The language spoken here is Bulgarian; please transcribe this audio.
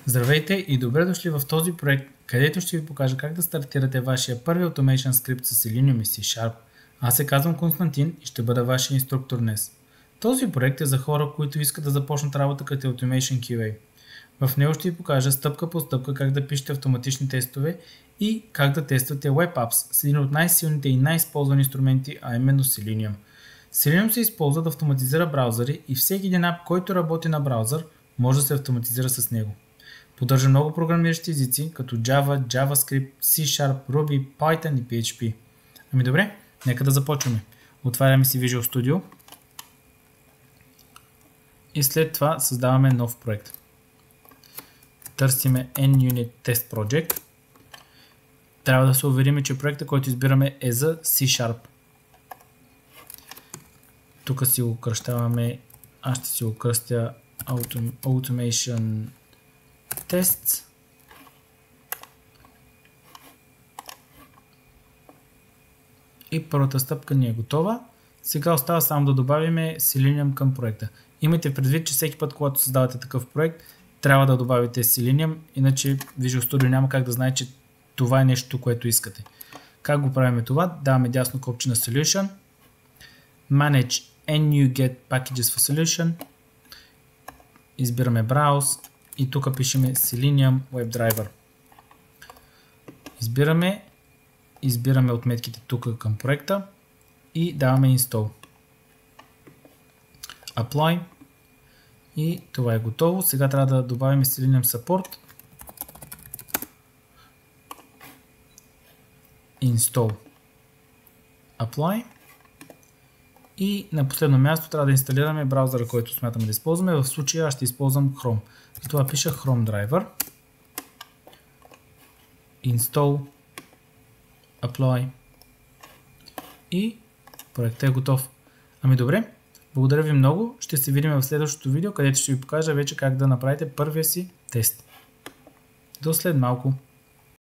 Здравейте и добре дошли в този проект, където ще ви покажа как да стартирате вашия първи Automation скрипт с Selenium и C#. Аз се казвам Константин и ще бъда вашия инструктор днес. Този проект е за хора, които искат да започнат работа като Automation QA. В него ще ви покажа стъпка по стъпка как да пишете автоматични тестове и как да тествате Web Apps с един от най-силните и най-използвани инструменти, а именно Selenium. Selenium се използва да автоматизира браузъри и всеки един ап, който работи на браузър, може да се автоматизира с него. Поддържа много програмиращи езици, като Java, JavaScript, C#, Ruby, Python и PHP. Ами добре, нека да започваме. Отваряме си Visual Studio и след това създаваме нов проект. Търсиме NUnit Test Project. Трябва да се уверим, че проектът, който избираме, е за C#. Тук си го кръщаваме, аз ще си го кръстя Automation Tests. И първата стъпка ни е готова. Сега остава само да добавим Selenium към проекта. Имайте предвид, че всеки път, когато създавате такъв проект, трябва да добавите Selenium, иначе Visual Studio няма как да знае, че това е нещо, което искате. Как го правим това? Даваме дясно копче на Solution, Manage NuGet Packages for Solution, избираме Browse и тук пишеме Selenium WebDriver. Избираме отметките тук към проекта и даваме Install. Apply и това е готово. Сега трябва да добавим Selenium Support. Install. Apply. И на последно място трябва да инсталираме браузъра, който смятаме да използваме. В случая аз ще използвам Chrome. Затова пиша Chrome Driver. Install. Apply. И проектът е готов. Ами добре, благодаря ви много. Ще се видим в следващото видео, където ще ви покажа вече как да направите първия си тест. До след малко.